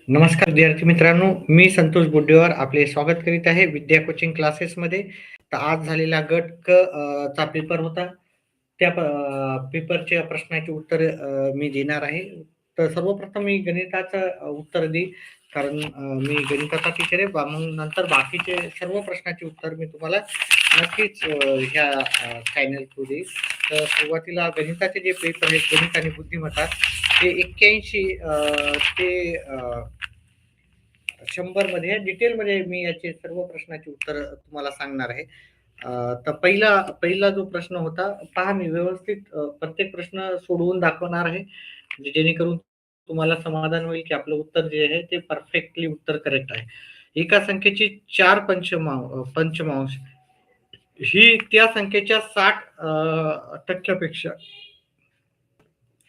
नमस्कार विद्यार्थी मित्रांनो, मी संतोष बुड्डेवार आपले स्वागत करीत आहे विद्या कोचिंग क्लासेसमध्ये. तर आज झालेला गट क चा पेपर होता. त्या पेपरच्या प्रश्नाची उत्तर मी देणार आहे. तर सर्वप्रथम मी गणिताचं उत्तर देईन कारण मी गणिताचा टीचर आहे. मग नंतर बाकीचे सर्व प्रश्नाची उत्तर मी तुम्हाला नक्कीच ह्या चॅनल थ्रू देईल. तर सुरुवातीला गणिताचे जे पेपर आहेत, गणित आणि बुद्धिमत्ता, ते 81 ते 100 मध्ये डिटेलमध्ये मी याचे सर्व प्रश्नाची उत्तर तुम्हाला सांगणार आहे. तर पहिला जो प्रश्न होता, पहा मी व्यवस्थित प्रत्येक प्रश्न सोडवून दाखवणार आहे. म्हणजे जेणेकरून तुम्हाला समाधान होईल, की आपलं उत्तर जे आहे ते परफेक्टली उत्तर करेक्ट आहे. एका संख्येची 4 पंचमांश ही त्या संख्येच्या 60 टक्क्यापेक्षा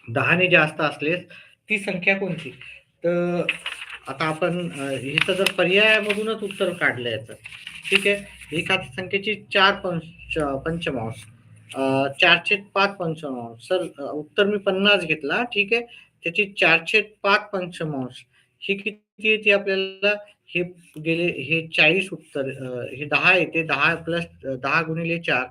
10 ने जास्त असल्यास ती संख्या कोणती? तर आता आपण ह्याचं जर पर्यायामधूनच उत्तर काढलं याचं. ठीक आहे. एका संख्येची 4 पंचमांश, 4/5 पंचमांश. सर उत्तर मी 50 घेतला. ठीक आहे. त्याची 4/5 पंचमांश ही किती येते आपल्याला? हे गेले हे 40 उत्तर, हे 10 येते. 10 प्लस 10 गुणिले 4,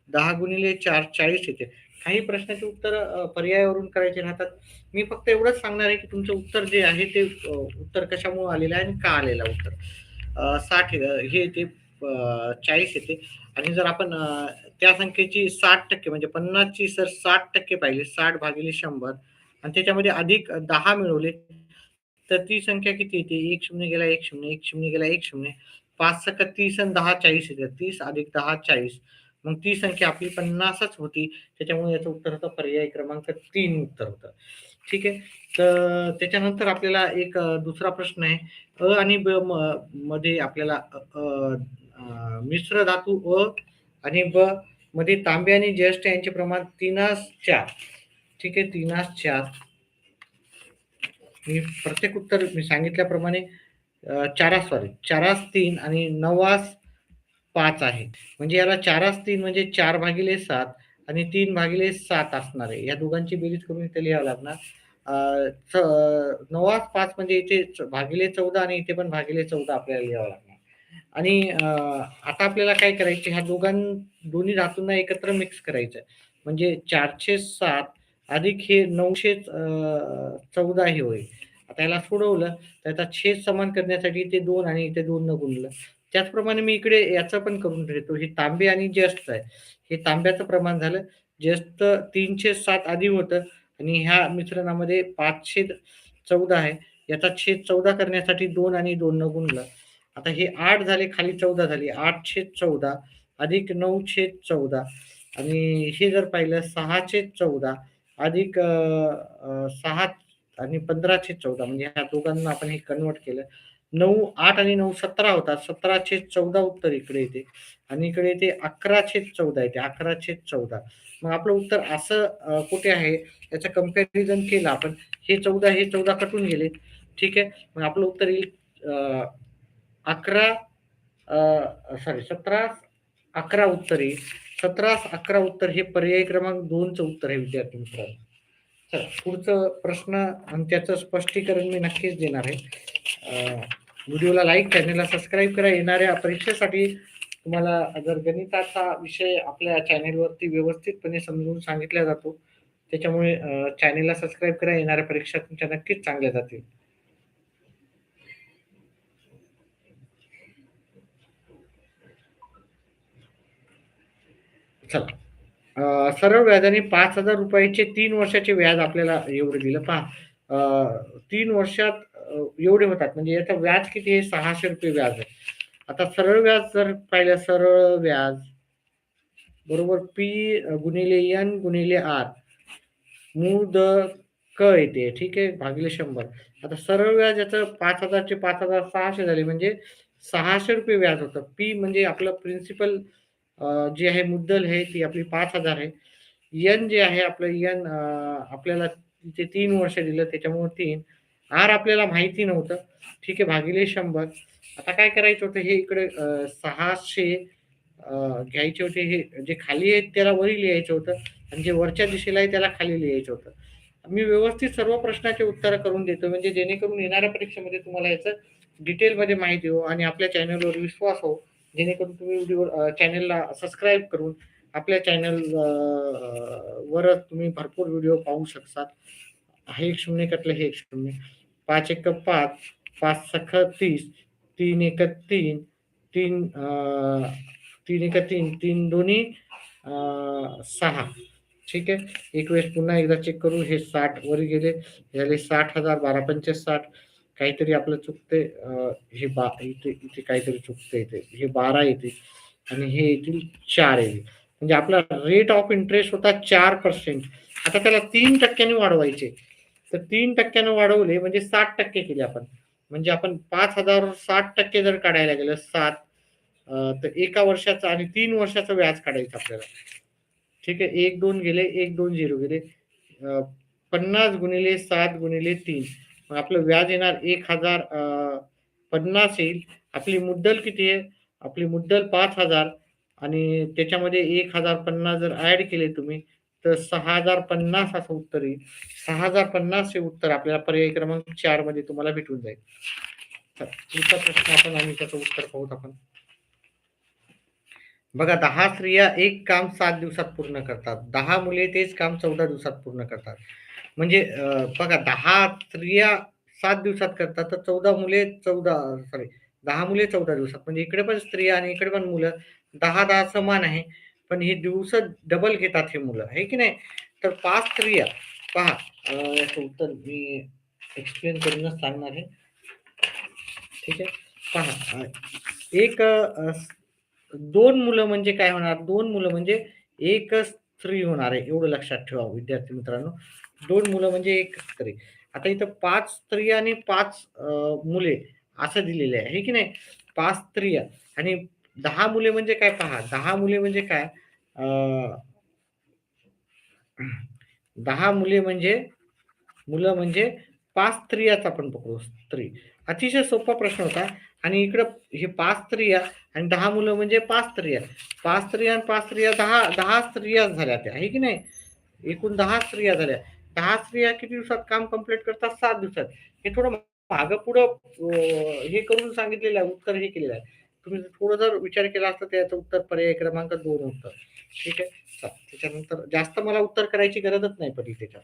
10 गुणिले 4 40 येते. काही प्रश्नाची उत्तर पर्यायावरून करायचे राहतात. मी फक्त एवढंच सांगणार आहे, की तुमचं उत्तर जे आहे ते उत्तर कशामुळे आलेलं आहे आणि का आलेलं उत्तर. 60 हे येते, 40 येते. आणि जर आपण त्या संख्येची 60% म्हणजे 50 ची सर 60% पाहिली, 60 भागिले 100 आणि त्याच्यामध्ये अधिक 10 मिळवले, तर ती संख्या किती येते? 1 शून्य गेला 1 शून्य, 1 शून्य गेला 1 शून्य, 5 सक 30 आणि 10 40 येते. 30 अधिक 10 40. मग ती संख्या आपली 50च होती. त्याच्यामुळे याचं उत्तर होतं पर्याय क्रमांक 3 उत्तर होतं. ठीक आहे. तर त्याच्यानंतर आपल्याला एक दुसरा प्रश्न आहे. अ आणि ब मध्ये आपल्याला मिश्र धातू अ आणि ब मध्ये तांबे आणि जस्त यांचे प्रमाण 3:4. ठीक आहे. 3:4. मी प्रत्येक उत्तर मी सांगितल्याप्रमाणे 4:3 आणि 9:5 आहे. म्हणजे याला 4:3 म्हणजे 4/7 आणि 3/7 असणार आहे. या दोघांची बेरीज करून इथे लिहावं लागणार. अ, 9:5 म्हणजे इथे भागिले 14 आणि इथे पण भागिले 14 आपल्याला लिहावं लागणार. आणि आता आपल्याला काय करायचं, ह्या दोन्ही धातूंना एकत्र मिक्स करायचं. म्हणजे 407 अधिक हे 914 हे होईल. आता याला सोडवलं तर त्याचा छेद समान करण्यासाठी इथे 2 आणि इथे 2 न गुणलं. त्याचप्रमाणे मी इकडे याचं पण करून ठेवतो. हे तांबे आणि जस्त आहे. हे तांब्याचं प्रमाण झालं. जस्त 3/7 आधी होतं आणि ह्या मिश्रणामध्ये 5/14 आहे. याचा छेद 14 करण्यासाठी 2 आणि 2 न गुणलं. आता हे 8 झाले, खाली 14 झाली. 8/14 अधिक 9/14 आणि हे जर पाहिलं 6/14 अधिक 6 आणि 15/14 म्हणजे ह्या दोघांना आपण हे कन्व्हर्ट केलं. 9, 8 आणि 9 17 होतात. 17/14 उत्तर इकडे येते आणि इकडे येते 11/14 येते. 11/14. मग आपलं उत्तर असं कुठे आहे याचं कंपॅरिझन केलं आपण. हे 14 कटून गेले. ठीक आहे. मग आपलं उत्तर येईल 11 सॉरी 17, 11 उत्तर येईल. 17, 11 उत्तर हे पर्याय क्रमांक 2चं उत्तर आहे विद्यार्थी मित्रांनो. चला पुढचं प्रश्न आणि त्याचं स्पष्टीकरण मी नक्कीच देणार आहे. व्हिडिओला लाईक, चॅनलला सबस्क्राईब करा. येणाऱ्या परीक्षेसाठी तुम्हाला जर गणिताचा विषय आपल्या चॅनेलवरती व्यवस्थितपणे समजून सांगितला जातो. त्याच्यामुळे चॅनेलला सबस्क्राईब करा. येणाऱ्या परीक्षा तुमच्या नक्कीच चांगल्या जातील. चला. सरळ व्याजाने ₹5,000 3 वर्षाचे व्याज आपल्याला एवढं दिलं. पहा 3 वर्षात एवढे होतात. म्हणजे याचं व्याज किती आहे? ₹600 व्याज आहे. आता सरळ व्याज जर पाहिलं, सरळ व्याज बरोबर पी गुणिले एन गुणिले आर, मूळ दर क येते. ठीक आहे. भागिले 100. आता सरळ व्याज याचं 5,000 चे 5,000 600 झाले म्हणजे ₹600 व्याज होतं. पी म्हणजे आपलं प्रिन्सिपल जी आहे मुद्दल आहे ती आपली 5,000 आहे. एन जे आहे आपलं एन, आपल्याला तिथे 3 वर्ष दिलं त्याच्यामुळे 3. आर आपल्याला माहिती नव्हतं. ठीक आहे. भागिले 100. आता काय करायचं होतं, हे इकडे 600 घ्यायचे होते. हे जे खाली आहेत त्याला वरी लिहायचं होतं आणि जे वरच्या दिशेला आहे त्याला खाली लिहायचं होतं. मी व्यवस्थित सर्व प्रश्नाचे उत्तर करून देतो, म्हणजे जेणेकरून येणाऱ्या परीक्षेमध्ये तुम्हाला याचं डिटेलमध्ये माहिती हो आणि आपल्या चॅनलवर विश्वास हो, जेणेकरून तुम्ही व्हिडिओ चॅनलला सबस्क्राईब करून आपल्या चॅनल वरच तुम्ही भरपूर व्हिडिओ पाहू शकता. हे एक शून्य कटलं, हे एक शून्य, 5 एक 5, 5 सख 30, 3 एक 3, 3 3 एक 3, 3 दोन्ही 6. ठीक आहे. एक वेळेस पुन्हा एकदा चेक करू. हे 60 वर गेले, झाले 60,000, 12 पंचे 60. काहीतरी आपलं चुकतंय. हे इथे इथे काहीतरी चुकतंय इथे. हे 12 येतील आणि हे येतील 4 येतील. म्हणजे आपला रेट ऑफ इंटरेस्ट होता 4%. आता त्याला 3% वाढवायचे. तर 3% वाढवले म्हणजे 60% केले आपण. म्हणजे आपण 5,000 वर 60% जर काढायला गेलं 7, तर एका वर्षाचं आणि 3 वर्षाचं व्याज काढायचं आपल्याला. ठीक आहे. 1, 2 गेले, 1, 2, 0 गेले. 50 गुणिले 7 गुणिले 3. मग आपलं व्याज येणार 1,050 येईल. आपली मुद्दल किती आहे? आपली मुद्दल 5,000 आणि त्याच्यामध्ये 1,050 जर ॲड केले तुम्ही, तर 6,050 असं उत्तर येईल. 6,050 हे उत्तर आपल्याला पर्याय क्रमांक 4 मध्ये तुम्हाला भेटून जाईल. तर पुढचा प्रश्न आपण आणि त्याचं उत्तर पाहूत आपण. बघा, 10 स्त्रिया एक काम 7 दिवसात पूर्ण करतात. 10 मुले तेच काम 14 दिवसात पूर्ण करतात. म्हणजे बघा, 10 स्त्रिया 7 दिवसात करतात, तर 14 मुले 14 सॉरी 10 मुले 14 दिवसात. म्हणजे इकडे पण स्त्रिया आणि इकडे पण मुलं 10-10 समान आहे. पण हे दिवस डबल घेतात हे मुलं, आहे की नाही? तर 5 स्त्रिया पहा, याचं उत्तर मी एक्सप्लेन करूनच सांगणार आहे. ठीक आहे. पहा, एक 2 मुलं म्हणजे काय होणार? 2 मुलं म्हणजे एकच स्त्री होणार आहे. एवढं लक्षात ठेवा विद्यार्थी मित्रांनो. 2 मुलं म्हणजे एक स्त्री. आता इथं 5 स्त्रिया आणि 5 मुले असं दिलेलं आहे, हे की नाही? 5 स्त्रिया आणि 10 मुले म्हणजे काय पहा, 10 मुले म्हणजे काय? अ, 10 मुले म्हणजे मुलं म्हणजे 5 स्त्रियाच आपण पकडू, स्त्री. अतिशय सोपा प्रश्न होता आणि इकडं हे 5 स्त्रिया आणि 10 मुलं म्हणजे 5 स्त्रिया. 5 स्त्रिया आणि 5 स्त्रिया 10 स्त्रिया झाल्या त्या, आहे की नाही? एकूण 10 स्त्रिया झाल्या. 10 स्त्रिया किती दिवसात काम कंप्लीट करतात? 7 दिवसात. हे थोडं मागं-पुढं हे करून सांगितलेलं आहे, उत्तर हे केलेलं आहे. तुम्ही थोडं जर विचार केला असता तर याचं उत्तर पर्याय क्रमांक 2 होतं. ठीक आहे. त्याच्यानंतर जास्त मला उत्तर करायची गरजच नाही पडली त्याच्यात.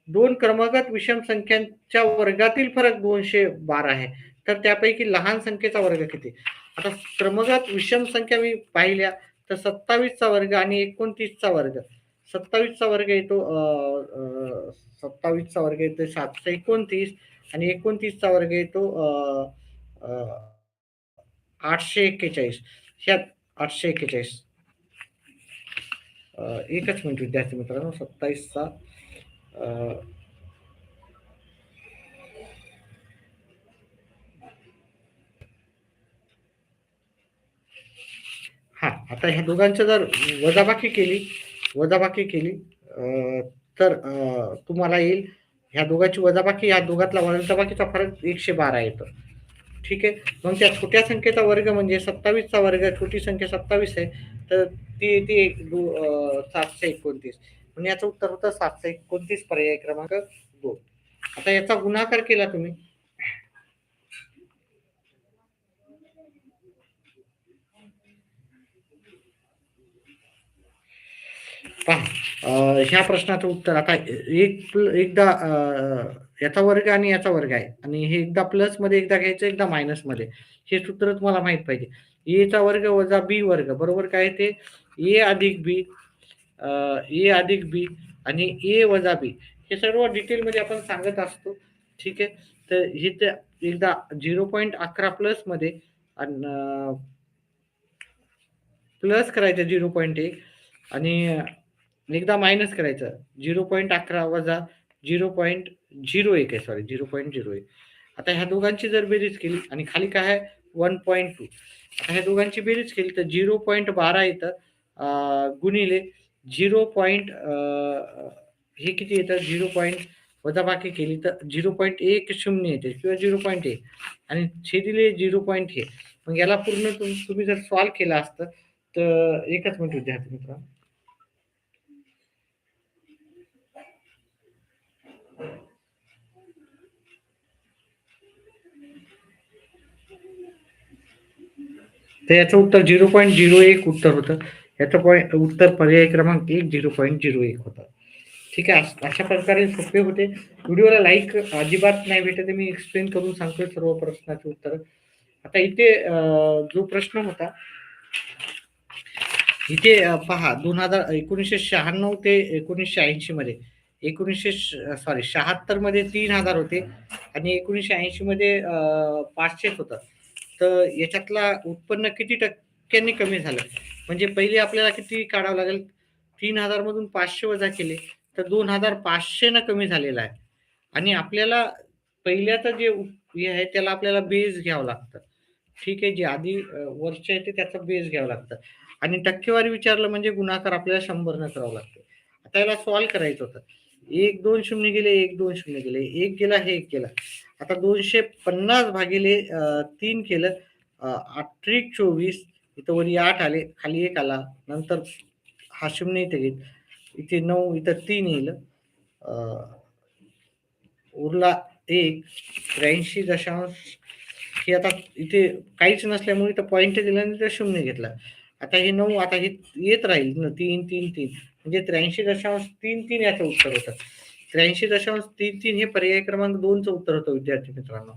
2 क्रमागत विषम संख्यांच्या वर्गातील फरक 212 आहे. तर त्यापैकी लहान संख्येचा वर्ग किती? आता क्रमगत विषम संख्या मी पाहिल्या तर 27 चा वर्ग आणि 29 चा वर्ग. 27 चा वर्ग येतो 27 चा वर्ग येतो 729 आणि 29 चा वर्ग येतो अ, 841. ह्यात 841. एकच मिनिट विद्यार्थी मित्रांनो, 27 चा हां, आता ह्या दोघांचं जर वजाबाकी केली वजाबाकी केली तर तुम्हाला येईल ह्या दोघांची वजाबाकी, ह्या दोघातला वजाबाकीचा फरक 112 येतो. ठीक आहे. मग त्या छोट्या संख्येचा वर्ग म्हणजे 27 चा वर्ग, छोटी संख्या 27 आहे, तर ती येते 729. म्हणजे याचं उत्तर होतं 729, पर्याय क्रमांक 2. आता याचा गुणाकार केला तुम्ही, पहा, ह्या प्रश्नाचं उत्तर आता एकदा याचा वर्ग आणि याचा वर्ग आहे आणि हे एकदा प्लसमध्ये एकदा घ्यायचं, एकदा मायनसमध्ये. हे सूत्र तुम्हाला माहीत पाहिजे. एचा वर्ग वजा बी वर्ग बरोबर काय ते? ए अधिक बी, ए अधिक बी आणि ए वजा बी. हे सर्व डिटेलमध्ये आपण सांगत असतो. ठीक आहे. तर हे ते एकदा 0.11 प्लसमध्ये आणि प्लस करायचं 0.1 आणि एकदा मायनस करायचं. 0.11 वजा 0.01 आहे, सॉरी 0.01. आता ह्या दोघांची जर बेरीज केली आणि खाली काय आहे 1.2. आता ह्या दोघांची बेरीज केली तर 0.12 येतं गुणिले 0. हे किती येतं 0. वजाबाकी केली तर 0.10 येते किंवा 0.1 आणि छेदिले 0. हे मग याला पूर्ण तुम्ही जर सॉल्व्ह केलं असतं तर एकच मिनिट विद्यार्थी मित्रांनो. तर याचं उत्तर 0.01 उत्तर होतं. याचं उत्तर पर्याय क्रमांक 1 0.01 होतं. ठीक आहे. अशा प्रकारे सोपे होते. व्हिडिओला लाईक अजिबात नाही भेटत मी एक्सप्लेन करून सांगतोय सर्व प्रश्नाचे उत्तर. आता इथे जो प्रश्न होता इथे पहा 1996 ते 1980 मध्ये 76 मध्ये 3000 होते आणि 1980 मध्ये 500 होतं. तर याच्यातला उत्पन्न किती टक्क्यांनी कमी झालं? म्हणजे पहिले आपल्याला किती काढावं लागेल? 3000 मधून 500 वजा केले तर 2500 न कमी झालेला आहे. आणि आपल्याला पहिल्याचं जे हे आहे त्याला आपल्याला बेस घ्यावं लागतं. ठीक आहे. जे आधी वर्ष आहे ते त्याचा बेस घ्यावं लागतं. आणि टक्केवारी विचारलं म्हणजे गुणाकार आपल्याला 100 न करावं लागतं. आता याला सॉल्व्ह करायचं होतं. 1, 2 शून्य गेले, 1, 2 शून्य गेले. 1 गेला, हे 1 गेला. आता 250 भागिले 3 केलं. 8 24 इथं वरी 8 आले, खाली 1 आला. नंतर हा शून्य इथे घेईल. इथे 9 इथं 3 येईल. उरला 1 83 हे आता इथे काहीच नसल्यामुळे इथं पॉईंट दिला आणि इथं शून्य घेतला. आता हे 9 आता हे येत राहील ना 3 3 3 म्हणजे 83.33 याचं उत्तर होतं. 83.33 हे पर्याय क्रमांक 2 चं उत्तर होतं विद्यार्थी मित्रांनो.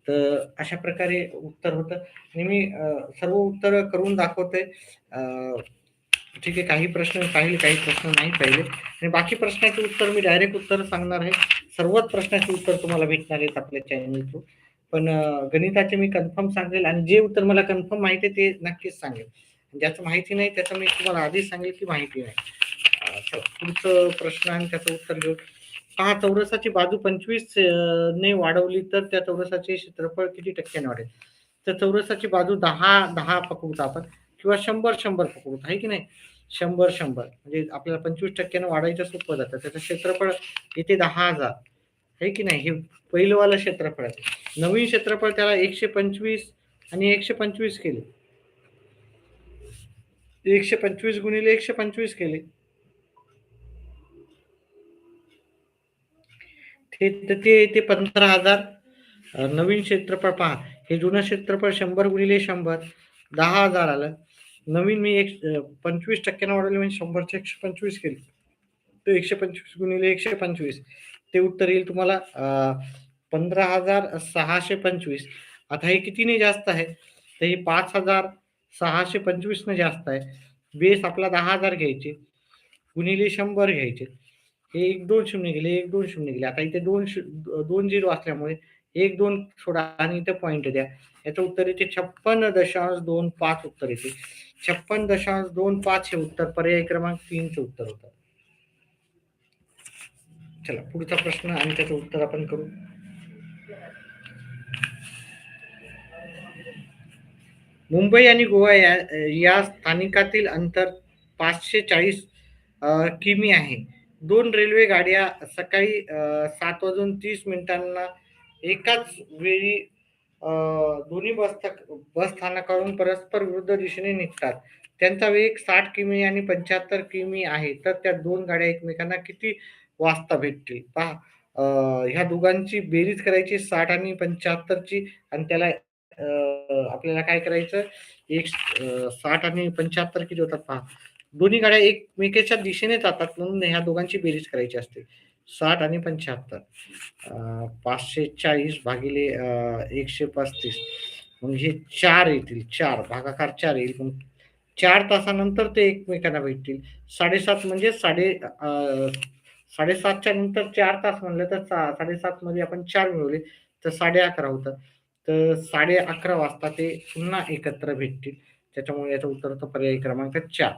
तर अशा प्रकारे उत्तर होतं आणि मी सर्व उत्तर करून दाखवतोय. ठीक आहे. काही प्रश्न पाहिले, काही प्रश्न नाही पाहिले आणि बाकी प्रश्नाचे उत्तर मी डायरेक्ट उत्तर सांगणार आहे. सर्वच प्रश्नाचे उत्तर तुम्हाला भेटणार आहेत आपल्या चॅनल थ्रू. पण गणिताचे मी कन्फर्म सांगेल आणि जे उत्तर मला कन्फर्म माहिती आहे ते नक्कीच सांगेल. ज्याचं माहिती नाही त्याचं मी तुम्हाला आधीच सांगेल की माहिती नाही. पुढचं प्रश्न आणि त्याचं उत्तर घेऊ. पहा चौरसाची बाजू 25 ने वाढवली तर त्या चौरसाचे क्षेत्रफळ किती टक्क्याने वाढेल? तर चौरसाची बाजू 10 पकडूत आपण किंवा 100 पकडूत आहे की नाही? 100 म्हणजे आपल्याला 25% वाढायचं सोपं जातं. त्याचं क्षेत्रफळ इथे 10,000 आहे की नाही? हे पहिलंवालं क्षेत्रफळ आहे. नवीन क्षेत्रफळ त्याला 125 आणि 125 केले. 125 गुणिले 125 केले. ते 15,000. नवीन क्षेत्रफळ पहा. हे जुनं क्षेत्रफळ 100 गुणिले 100 10,000 आलं. नवीन मी 25% वाढवले म्हणजे 100चे 125 केले. तर 125 गुणिले 125 ते उत्तर येईल तुम्हाला 15,625. आता हे कितीने जास्त आहे? तर हे 5,625 ने जास्त आहे. बेस आपला 10,000 घ्यायचे गुणिले 100 घ्यायचे. हे 1 2 शून्य गेले, 1 2 शून्य गेले. आता इथे 2 झिरो असल्यामुळे 1 2 सोडा आणि इथे पॉइंट द्या. याचं उत्तर येते 56.25 उत्तर येते. 56.25 हे उत्तर पर्याय क्रमांक 3 चं उत्तर होतं. चला पुढचा प्रश्न आणि त्याचं उत्तर आपण करू. मुंबई आणि गोवा या स्थानिकातील अंतर 540 किमी आहे. 2 रेल्वे गाड्या सकाळी 7:30 एकाच वेळी दोन्ही बस स्थानकावरून परस्पर विरुद्ध दिशेने निघतात. त्यांचा वेग 60 किमी आणि 75 किमी आहे. तर त्या 2 गाड्या एकमेकांना किती वाजता भेटतील? पहा ह्या दोघांची बेरीज करायची 60 आणि 75 ची आणि त्याला आपल्याला काय करायचं 60 आणि 75 किती होतात पहा. दोन्ही गाड्या एकमेकांच्या दिशेने जातात म्हणून ह्या दोघांची बेरीज करायची असते. 60 आणि 75 540 भागिले 135 मग हे 4 येतील. 4 भागाकार 4 येईल. मग 4 तासानंतर ते एकमेकांना भेटतील. 7:30 म्हणजे 7:30च्या नंतर 4 तास म्हणलं तर 7:30 मध्ये आपण 4 मिळवले तर 11:30 होतात. तर 11:30 वाजता ते पुन्हा एकत्र भेटतील. त्याच्यामुळे याचं उत्तर होतं पर्याय क्रमांक 4.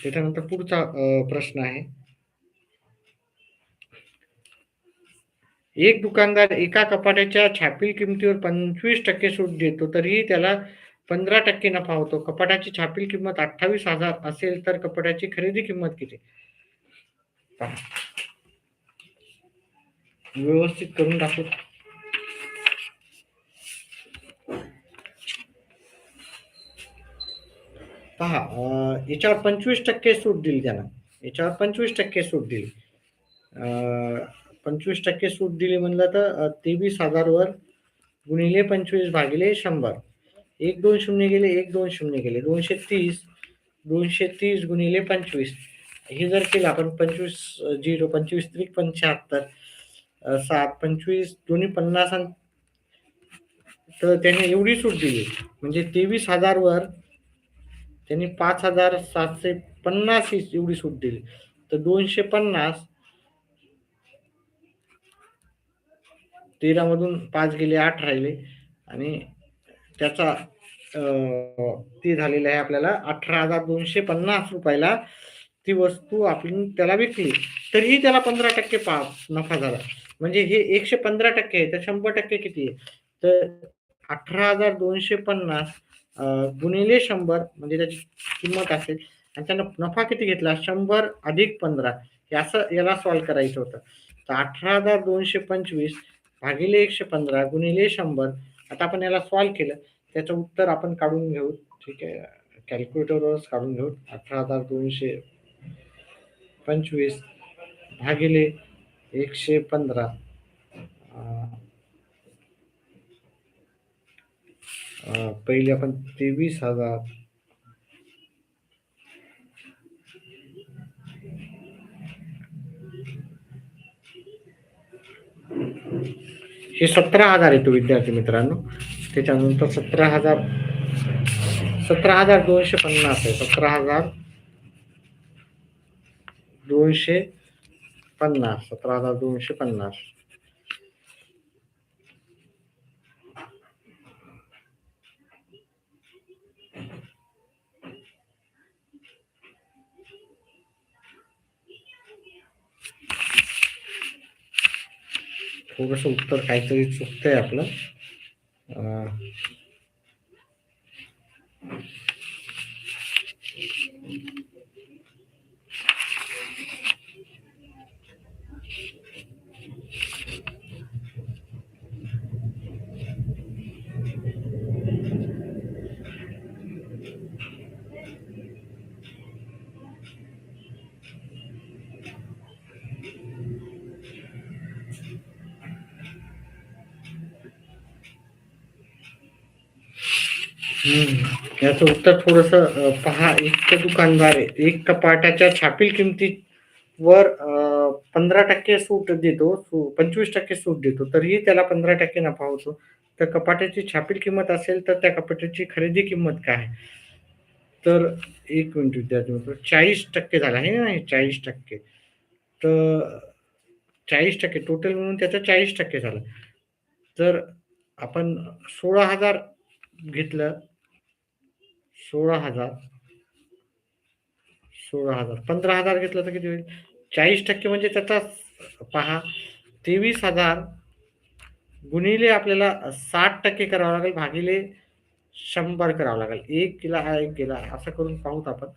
त्याच्यानंतर पुढचा प्रश्न आहे. एक दुकानदार एका कपाटाच्या छापील किमतीवर 25% सूट देतो, तरीही त्याला 15% नफा होतो. कपाटाची छापील किंमत 28,000 असेल तर कपाटाची खरेदी किंमत किती? पहा. व्यवस्थित करून दाखवू. पहा याच्यावर 25% सूट दिली त्यानं. याच्यावर 25% सूट दिली. 25% सूट दिली म्हणलं तर 23,000 वर गुणिले 25 भागिले 100 एक दोन शून्य गेले, एक दोन शून्य गेले, 230. 230 गुणिले 25 हे जर केलं आपण 25 0 25 त्रिक 75 7 25 दोन्ही 50 तर त्याने एवढी सूट दिली म्हणजे 23,000 वर त्यांनी 5,750 ही एवढी सूट दिली. तर 250 13 मधून 5 गेले 8 राहिले आणि त्याचा ती झालेली आहे आपल्याला 18,250 रुपयाला ती वस्तू आपण त्याला विकली. तरीही त्याला 15% नफा झाला. म्हणजे हे 115% आहे तर 100% किती आहे? तर 18,250 गुणिले 100 म्हणजे त्याची किंमत असेल आणि त्यानं नफा किती घेतला? 100 अधिक 15 हे असं याला सॉल्व्ह करायचं होतं. तर 18,225 भागिले 115 गुणिले 100 आता आपण याला सॉल्व्ह केलं त्याचं उत्तर आपण काढून घेऊ. ठीक आहे. कॅल्क्युलेटरवरच काढून घेऊ. 18,225 भागिले 115 पहिले आपण 23,000 हे 17,000 येतो विद्यार्थी मित्रांनो. त्याच्यानंतर 17,250 आहे. 17,250 17,250 थोडस उत्तर काहीतरी चुकतंय आपलं. याचं उत्तर थोडस पहा. एक दुकानदार आहे, एक कपाटाच्या छापील किमतीवर 15% सूट देतो, 25% सूट देतो, तरीही त्याला 15% नफा होतो. तर कपाटाची छापील किंमत असेल तर त्या कपाटाची खरेदी किंमत काय आहे? तर एक मिनिट विद्यार्थी मित्र, 40% झाला आहे ना, 40%. तर 40% टोटल म्हणून त्याचा 40% झाला. तर आपण 16,000 घेतलं. 16,000 15,000 घेतलं तर किती होईल? 40% म्हणजे त्याचा पहा 23,000 गुणिले आपल्याला 60% करावं लागेल भागिले 100 करावं लागेल. एक गेला हा एक गेला असं करून पाहूत आपण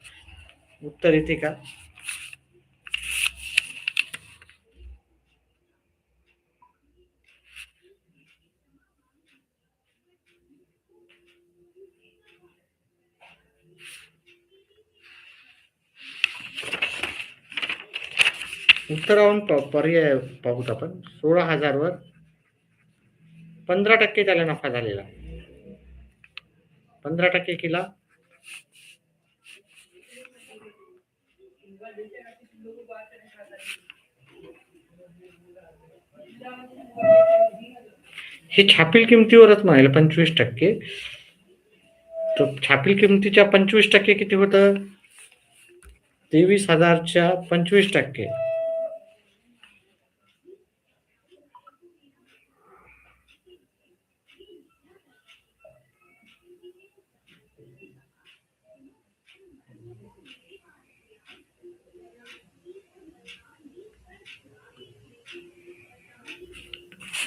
उत्तर येते का. उत्तरावरून पर्याय पाहूत आपण. 16,000 वर 15% त्याला नफा झालेला. 15% केला हे छापील किमतीवरच म्हणाले 25%. तर छापील किमतीच्या 25% किती होतं? 23,000च्या 25%.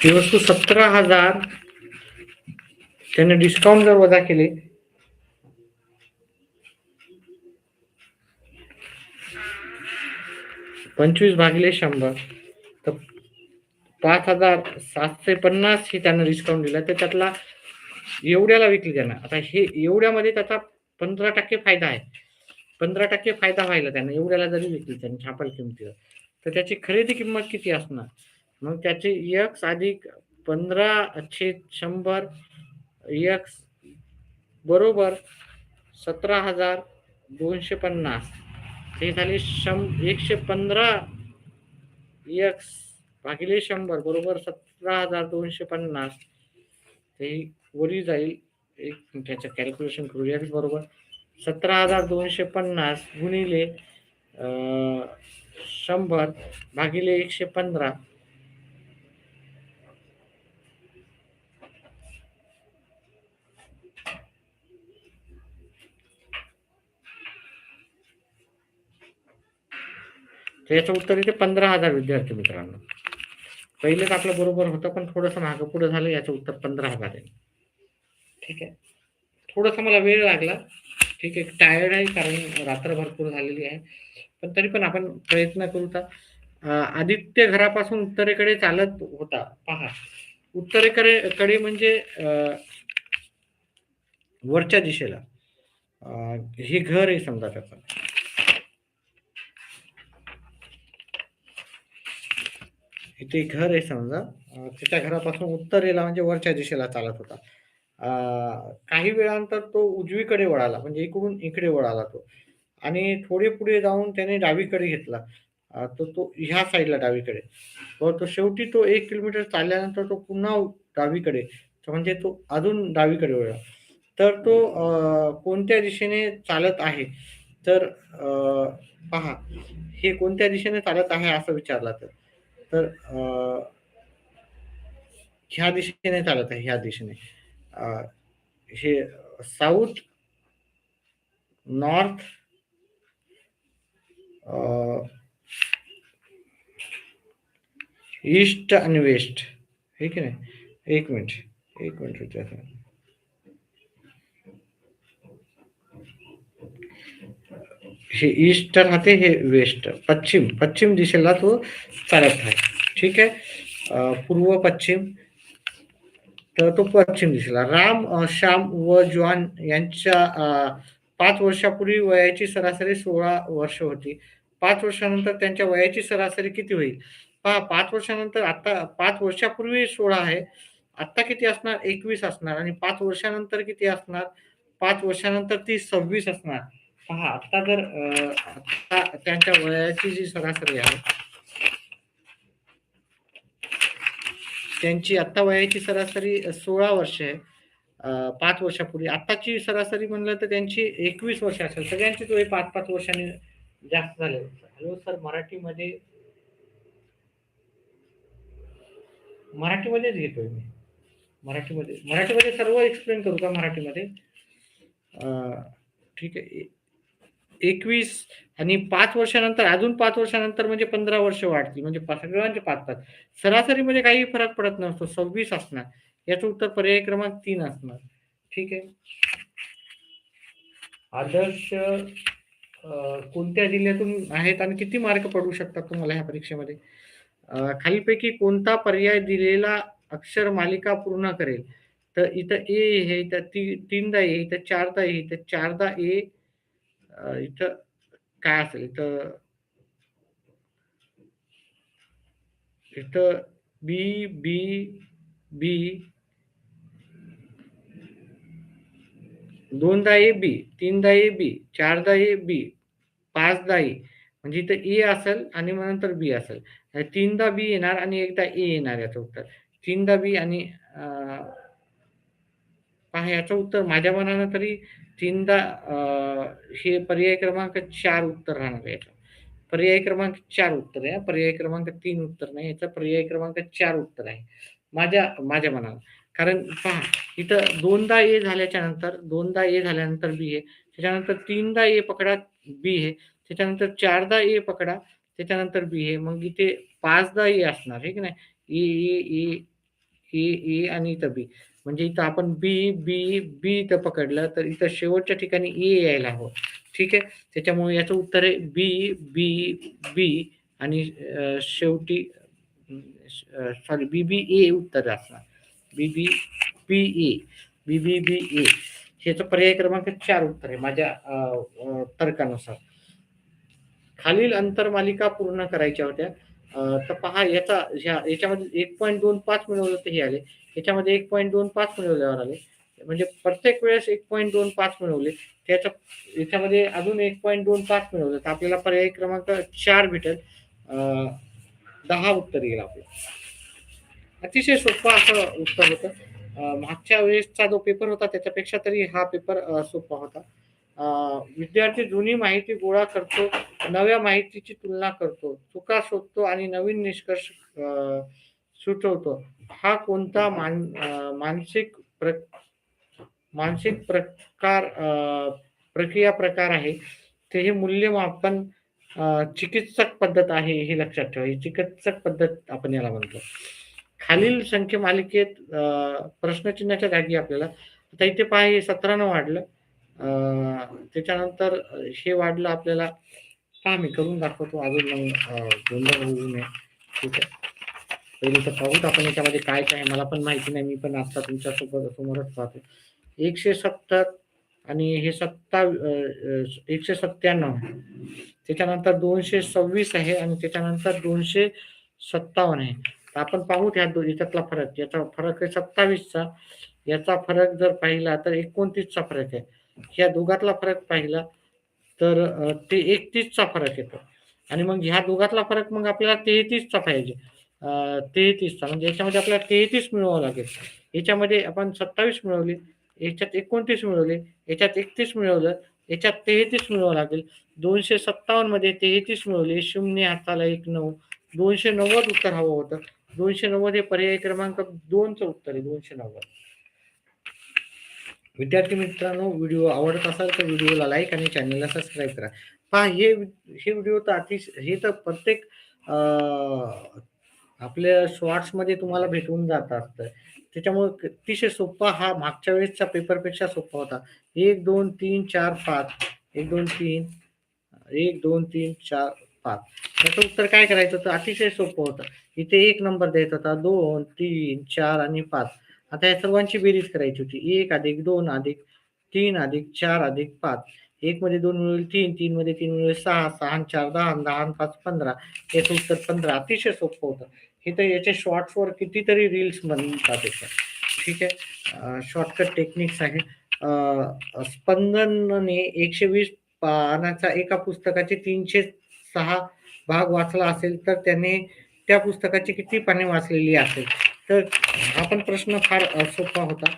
ही वस्तू 17,000 त्याने डिस्काउंट जर वजा केले 25 भागिले 100 तर 5,750 ही त्यांना डिस्काउंट दिला. तर त्यातला एवढ्याला विकली त्यांना. आता हे एवढ्यामध्ये त्याचा 15% फायदा आहे. 15% फायदा व्हायला त्यांना एवढ्याला जरी विकली त्यांनी छापील किमतीवर तर त्याची खरेदी किंमत किती असणार? मग त्याचे x अधिक 15/100 x बरोबर 17,250 हे झाले 115 एक्स भागिले 100 बरोबर 17,250 हे वरी जाईल. एक मिनिटाचं कॅल्क्युलेशन करूया बरोबर 17,250 गुणिले 100 भागिले 115 तर याचं उत्तर येते 15,000 विद्यार्थी मित्रांनो. पहिलेच आपलं बरोबर होतं पण थोडंसं मागं पुढे झालं. याचं उत्तर 15,000 आहे. ठीक आहे. थोडासा मला वेळ लागला. ठीक आहे. टायर्ड आहे कारण रात्र भरपूर झालेली आहे. पण तरी पण आपण प्रयत्न करू. तर आदित्य घरापासून उत्तरेकडे चालत होता. पहा उत्तरेकडे कडे म्हणजे वरच्या दिशेला हे घर आहे समजा त्याचं. इथे घर आहे समजा. त्याच्या घरापासून उत्तरेला म्हणजे वरच्या दिशेला चालत होता. काही वेळानंतर तो उजवीकडे वळाला म्हणजे इकडून इकडे वळाला तो आणि थोडे पुढे जाऊन त्याने डावीकडे घेतला. तर तो ह्या साईडला डावीकडे. तो शेवटी तो 1 किलोमीटर चालल्यानंतर तो पुन्हा डावीकडे म्हणजे तो अजून डावीकडे वळला. तर तो कोणत्या दिशेने चालत आहे? तर पहा हे कोणत्या दिशेने चालत आहे असं विचारलं तर ह्या दिशेने चालत आहे ह्या दिशेने. हे साऊथ, नॉर्थ, ईस्ट आणि वेस्ट हे की नाही. एक मिनिट विचार. हे ईस्ट राहते हे वेस्ट पश्चिम दिशेला तो चालत आहे. ठीक आहे. पूर्व पश्चिम तर तो पश्चिम दिशेला. राम श्याम व जॉन यांच्या 5 वर्षापूर्वी वयाची सरासरी 16 वर्ष होती. 5 वर्षानंतर त्यांच्या वयाची सरासरी किती होईल? पहा 5 वर्षानंतर आता 5 वर्षापूर्वी 16 आहे. आता किती असणार? 21 असणार आणि 5 वर्षानंतर किती असणार? 5 वर्षानंतर ती 26 असणार. पहा आता जर आता त्यांच्या वयाची जी सरासरी आहे त्यांची आता वयाची सरासरी 16 वर्ष आहे. 5 वर्षापूर्वी आताची सरासरी म्हणलं तर त्यांची 21 वर्ष असेल. सगळ्यांचीच वय 5-5 वर्षांनी जास्त झाले. हॅलो सर मराठीमध्येच घेतोय मी. मराठीमध्ये सर्व एक्सप्लेन करू का मराठीमध्ये? ठीक आहे. 21 आणि 5 वर्षानंतर अजून 5 वर्षानंतर म्हणजे 15 वर्ष वाढतील म्हणजे सगळ्यांचे 5-5. सरासरीमध्ये काही फरक पडत नसतो. 26 असणार. याचं उत्तर पर्याय क्रमांक 3 असणार. ठीक आहे. आदर्श कोणत्या जिल्ह्यातून आहेत आणि किती मार्क पडू शकतात तुम्हाला ह्या परीक्षेमध्ये? खालीलपैकी कोणता पर्याय दिलेला अक्षर मालिका पूर्ण करेल? तर इथं ए आहे, इथं 3दा ए, इथं 4दा ए, इथं 4दा ए, इथं काय असेल? इथं बी, बी, बी, 2दा ए, बी, 3दा ए, बी, 4दा ए, बी, 5दा ए. म्हणजे इथं ए असेल आणि मग नंतर बी असेल. 3दा बी येणार आणि एकदा ए येणार याचं उत्तर. 3दा बी आणि पहा याचं उत्तर माझ्या मनानं तरी 3दा हे पर्याय क्रमांक 4 उत्तर राहणार आहे याचं. पर्याय क्रमांक 4 उत्तर आहे. पर्याय क्रमांक 3 उत्तर नाही. याचं पर्याय क्रमांक 4 उत्तर आहे. माझ्या मनानं. कारण पहा इथं 2दा ए झाल्याच्या नंतर 2दा ए झाल्यानंतर बी आहे. त्याच्यानंतर 3दा ए पकडा बी आहे. त्याच्यानंतर 4दा ए पकडा त्याच्यानंतर बी आहे. मग इथे 5दा ए असणार आहे की नाही. ए, ए, ए, ए आणि इथं बी. म्हणजे इथं आपण बी, बी, बी इथं पकडलं तर इथं शेवटच्या ठिकाणी ए यायला हवं. ठीक आहे. त्याच्यामुळे याचं उत्तर आहे बी, बी, बी आणि शेवटी सॉरी बी-बी-ए उत्तर असणार. बी-बी-बी-ए. बी-बी-बी-ए. ह्याचं पर्याय क्रमांक 4 उत्तर आहे माझ्या तर्कानुसार. खालील अंतरमालिका पूर्ण करायच्या होत्या. तर पहा याच्यामध्ये 1.25 मिळवलं तर हे आले. याच्यामध्ये 1.25 मिळवल्यावर आले. म्हणजे प्रत्येक वेळेस 1.25 मिळवले, याच्यामध्ये अजून 1.25 मिळवलं तर आपल्याला पर्याय क्रमांक 4 भेटेल. 10 उत्तर येईल आपलं. अतिशय सोपं असं उत्तर होतं. मागच्या वेळेसचा जो पेपर होता त्याच्यापेक्षा तरी हा पेपर सोपा होता. विद्यार्थी जुनी माहिती गोळा करतो, नव्या माहितीची तुलना करतो, चुका शोधतो आणि नवीन निष्कर्ष सुचवतो. हा कोणता मानसिक प्रक्रिया प्रकार आहे? ते हे मूल्यमापन चिकित्सक पद्धत आहे, हे लक्षात ठेवा. ही चिकित्सक पद्धत आपण याला म्हणतो. खालील संख्या मालिकेत प्रश्नचिन्हाच्या जागी आपल्याला आता इथे पहा, हे 17 वाढलं. त्याच्यानंतर हे वाढलं आपल्याला. पहा मी करून दाखवतो अजून मग गोंधळ होऊ नये. ठीक आहे. पहिले तर पाहूत आपण याच्यामध्ये काय काय आहे. मला पण माहिती नाही, मी पण आता तुमच्या समोरच पाहतो. 170 आणि हे 197. त्याच्यानंतर 226 आहे आणि त्याच्यानंतर 257 आहे. तर आपण पाहू याच्यातला फरक. याचा फरक आहे 27चा. याचा फरक जर पाहिला तर 29चा फरक आहे. ह्या दोघातला फरक पाहिला तर ते 31चा फरक येतो. आणि मग ह्या दोघातला फरक मग आपल्याला 33चा पाहिजे. 33चा म्हणजे याच्यामध्ये आपल्याला 33 मिळवावं लागेल. याच्यामध्ये आपण 27 मिळवले, याच्यात 29 मिळवले, याच्यात 31 मिळवलं, याच्यात 33 मिळवावं लागेल. 257 मध्ये 33 मिळवले, 0 हाताला 1 9, 290 उत्तर हवं होतं. 290 हे पर्याय क्रमांक 2चं उत्तर आहे. 290. विद्यार्थी मित्रांनो, व्हिडिओ आवडत असेल तर व्हिडिओला लाईक आणि चॅनलला सबस्क्राईब करा. पहा हे व्हिडिओ तर हे तर प्रत्येक आपल्या शॉर्ट्समध्ये तुम्हाला भेटून जात असतं. त्याच्यामुळे अतिशय सोपा हा मागच्या वेळेसच्या पेपरपेक्षा सोपा होता. 1 2 3 4 5 1 2 3 1 2 3 4 5 याचं उत्तर काय करायचं होतं? अतिशय सोपं होतं. इथे 1 नंबर द्यायचा होता. 2 3 4 आणि 5. आता या सर्वांची बेरीज करायची होती. 1 अधिक 2 अधिक 3 अधिक 4 अधिक 5. 1 मध्ये 2 मिळेल 3, 3 मध्ये 3 मिळेल 6, 6 आणि 4 10, 10 आणि 5 15. याचं उत्तर 15. अतिशय सोपं होतं. हे तर याचे शॉर्ट्सवर कितीतरी रील्स बनतात त्याच्या. ठीक आहे. शॉर्टकट टेक्निक्स आहे. स्पंदनने 120 पानाचा एका पुस्तकाचे 306 भाग वाचला असेल तर त्याने त्या पुस्तकाची किती पाने वाचलेली असेल? तर हा पण प्रश्न फार सोपा होता.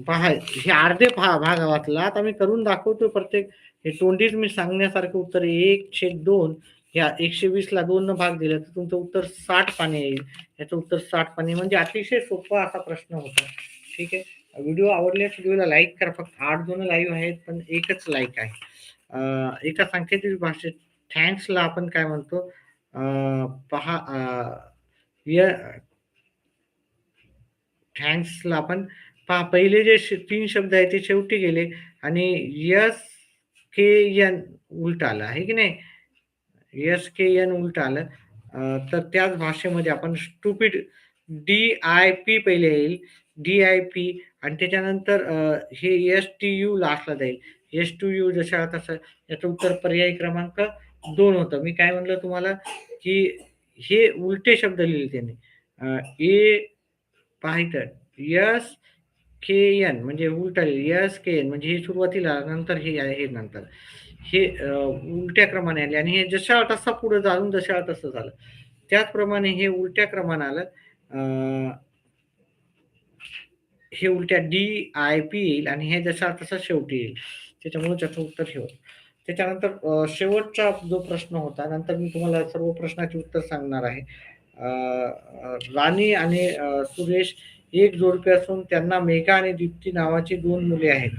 पहा हे अर्धे भाग वाचला. आता मी करून दाखवतो प्रत्येक. हे तोंडीच मी सांगण्यासारखं उत्तर 1/2. ह्या 120ला 2 न भाग दिला तर तुमचं उत्तर 60 पाने येईल. याचं उत्तर 60 पाने म्हणजे अतिशय सोपा असा प्रश्न होता. ठीक आहे. व्हिडिओ आवडल्यास व्हिडिओला लाईक करा. फक्त 8 जण लाईव्ह आहेत पण एकच लाईक आहे. एका सांकेतिक भाषेत थँक्सला आपण काय म्हणतो? पहा थँक्सला आपण पहा पहिले जे 3 शब्द आहेत ते शेवटी गेले आणि एस-के-एन उलटं आलं आहे की नाही? एस-के-एन उलटं आलं. तर त्याच भाषेमध्ये आपण स्टुपिड डी-आय-पी पहिले येईल. डी-आय-पी आणि त्याच्यानंतर हे एस-टी-यू लास्टला जाईल. एस-टू-यू जसं तसं याचं उत्तर पर्याय क्रमांक 2 होतं. मी काय म्हणलं तुम्हाला, की हे उलटे शब्द लिहिले त्यांनी. ए पहा इथं एस-के-एन म्हणजे उलटा एस-के-एन म्हणजे हे सुरुवातीला नंतर हे आहे हे नंतर. हे उलट्या क्रमाने आले आणि हे जशा तसा पुढे जाऊन जशा तसं झालं. त्याचप्रमाणे हे उलट्या क्रमाने आलं. हे उलट्या डी-आय-पी येईल आणि हे जशा तसा शेवटी येईल. त्याच्यामुळे त्याचं उत्तर हे होतं. त्याच्यानंतर शेवटचा जो प्रश्न होता, नंतर मी तुम्हाला सर्व प्रश्नाचे उत्तर सांगणार आहे. राणी आणि सुरेश एक जोडपे असून त्यांना मेघा आणि दीप्ती नावाची 2 मुले आहेत.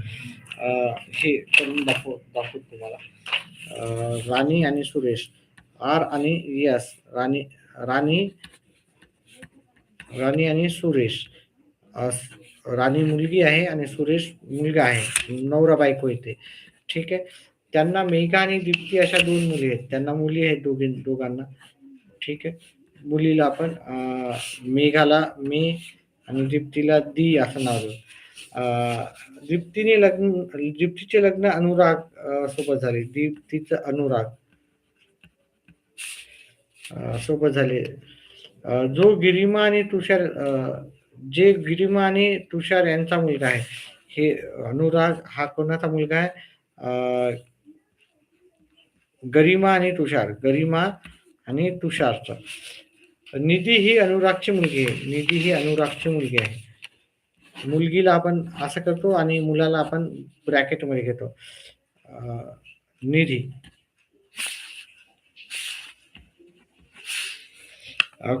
हे करून दाखवतो तुम्हाला. राणी आणि सुरेश. आर आणि यस. राणी राणी राणी आणि सुरेश. राणी मुलगी आहे आणि सुरेश मुलगा आहे. नवरा बायको येते. ठीक आहे. त्यांना मेघा आणि दीप्ती अशा 2 मुली आहेत. त्यांना मुली आहेत दोघांना. ठीक आहे. मुलीला आपण मेघाला मे आणि दीप्तीला दी असं नाव देऊ. दीप्तीचे लग्न अनुराग सोबत झाले. दीप्तीचं अनुराग सोबत झाले. जो गिरिमा आणि तुषार जे गिरिमा आणि तुषार यांचा मुलगा आहे, हे अनुराग हा कोणाचा मुलगा आहे? गरिमा आणि तुषार, गरिमा आणि तुषारचा. निधी ही अनुरागची मुलगी आहे. निधी ही अनुरागची मुलगी आहे. मुलगीला आपण असं करतो आणि मुलाला आपण ब्रॅकेटमध्ये घेतो. निधी.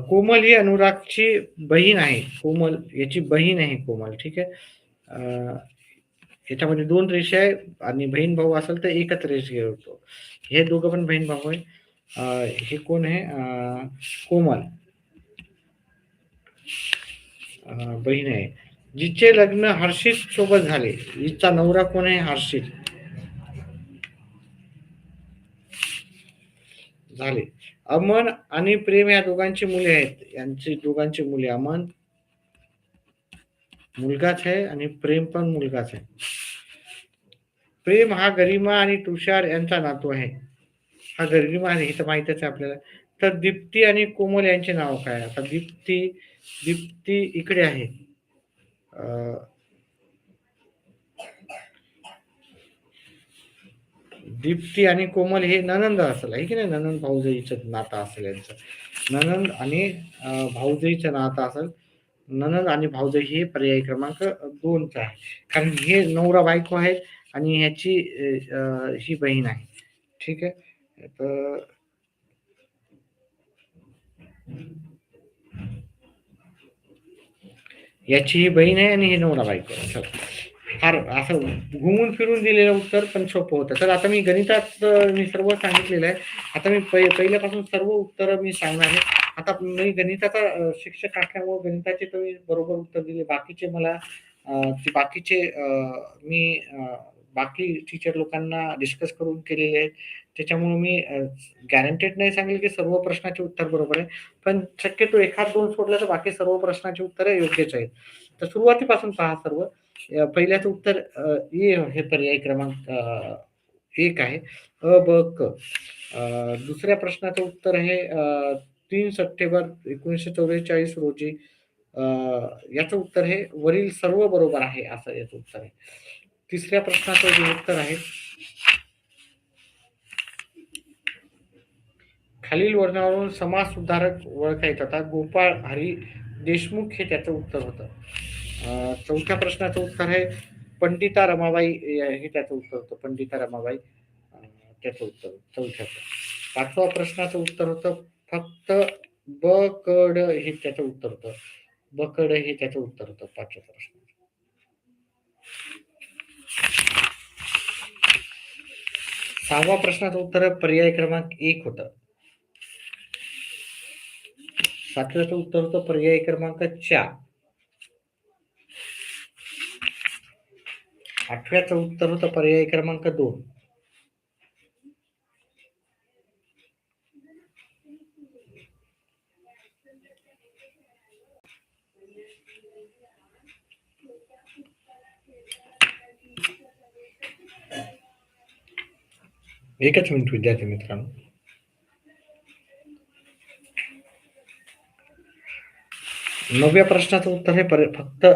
कोमल ही अनुरागची बहीण आहे. कोमल याची बहीण आहे कोमल. ठीक आहे. याच्यामध्ये 2 रेषा आहे आणि बहीण भाऊ असेल तर एकच रेष घेतो. हे दोघं पण बहीण भाऊ आहे. हे कोण आहे? कोमल बहीण आहे. जिचे लग्न हर्षित सोबत झाले. हिचा नवरा कोण आहे? हर्षित झाले. अमन आणि प्रेम या दोघांची मुले आहेत. यांची दोघांची मुले. अमन मुलगाच आहे आणि प्रेम पण मुलगाच आहे. प्रेम हा गरिमा आणि तुषार यांचा नातू आहे. हा गरिमा आहे, हे तर माहितच आहे आपल्याला. तर दीप्ती आणि कोमल यांचे नाव काय? आता दीप्ती इकडे आहे. दीप्ती आणि कोमल हे ननंद असेल, आहे की नाही? ननंद भाऊजाईचं नातं असेल यांचं. ननंद आणि भाऊजाईचं नातं असेल. ननंद आणि भाऊजाई हे पर्याय क्रमांक 2चा आहे. कारण हे नवरा बायको आहेत आणि ह्याची ही बहीण आहे. ठीक आहे. तर याची ही बहीण आहे आणि हे नवरा बायको आहे. फार असं घुमून फिरून दिलेलं उत्तर पण सोपं होतं. तर आता मी गणितात मी सर्व सांगितलेलं आहे. आता मी पहिल्यापासून सर्व उत्तरं मी सांगणार आहे. आता मी गणिताचा शिक्षक असल्यामुळे गणिताचे तर मी बरोबर उत्तर दिले. बाकीचे मला बाकीचे मी बाकी टीचर लोकांना डिस्कस करून केलेले आहेत. त्याच्यामुळे मी गॅरंटेड नाही सांगेल की सर्व प्रश्नाचे उत्तर बरोबर आहे. पण शक्यतो 1-2 सोडलं तर बाकी सर्व प्रश्नाची उत्तरं योग्यच आहेत. तर सुरुवातीपासून पहा सर्व. पहिल्याचं उत्तर हे पर्याय क्रमांक 1 आहे. अ, ब, क. दुसऱ्या प्रश्नाचं उत्तर आहे 3 सप्टेंबर 1944 रोजी. याचं उत्तर हे वरील सर्व बरोबर आहे, असं याचं उत्तर आहे. तिसऱ्या प्रश्नाचं जे उत्तर आहे, खालील वर्णावरून समाज सुधारक ओळखायचा होता. गोपाळ हरी देशमुख हे त्याचं उत्तर होतं. चौथ्या प्रश्नाचं उत्तर आहे पंडिता रमाबाई हे त्याचं उत्तर होतं. पंडिता रमाबाई त्याचं उत्तर चौथ्याचं. 5व्या प्रश्नाचं उत्तर होतं फक्त ब क ड हे त्याचं उत्तर होतं. ब क ड हे त्याचं उत्तर होतं 5व्या प्रश्नाचं. 6व्या प्रश्नाचं उत्तर पर्याय क्रमांक 1 होतं. 7व्याचं उत्तर होतं पर्याय क्रमांक 4. 8व्याचं उत्तर होतं पर्याय क्रमांक 2. 1च मिनिट विद्यार्थी मित्रांनो. 9व्या प्रश्नाचं उत्तर हे फक्त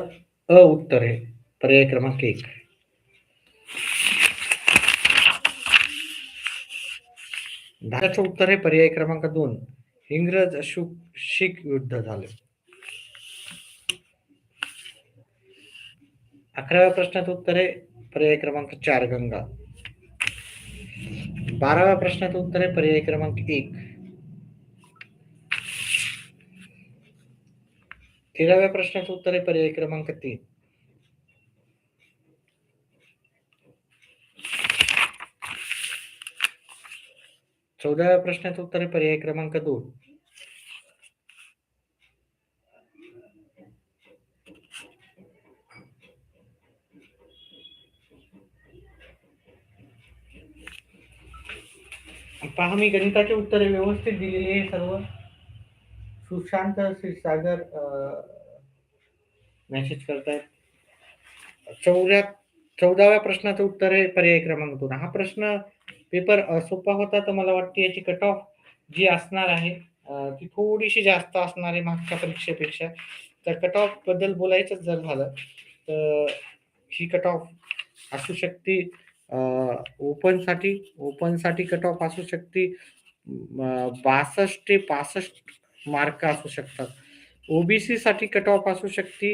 उत्तर आहे. पर्याय क्रमांक 1. 10चं उत्तर आहे पर्याय क्रमांक 2. इंग्रज शीख युद्ध झालं. 11व्या प्रश्नाचं उत्तर आहे पर्याय क्रमांक 4 गंगा. 12व्या प्रश्नाचं उत्तर आहे पर्याय क्रमांक 1. 13व्या प्रश्नाचं उत्तर आहे पर्याय क्रमांक 3. 14व्या प्रश्नाचं उत्तर आहे पर्याय क्रमांक 2. 'पहा मी गणिताची उत्तरे व्यवस्थित दिलेली आहे सर्व. सुशांत क्षीरसागर मेसेज करतायत. 14व्या प्रश्नाचं उत्तर आहे पर्याय क्रमांक 2. हा प्रश्न पेपर सोपा होता तर मला वाटते याची कट ऑफ जी असणार आहे ती थोडीशी जास्त असणार आहे मागच्या परीक्षेपेक्षा. तर कट ऑफ बद्दल बोलायचं जर झालं तर ही कट ऑफ असू शकते ओपनसाठी कट ऑफ असू शकते 62 ते 65 मार्क असू शकतात. ओबीसी साठी कट ऑफ असू शकते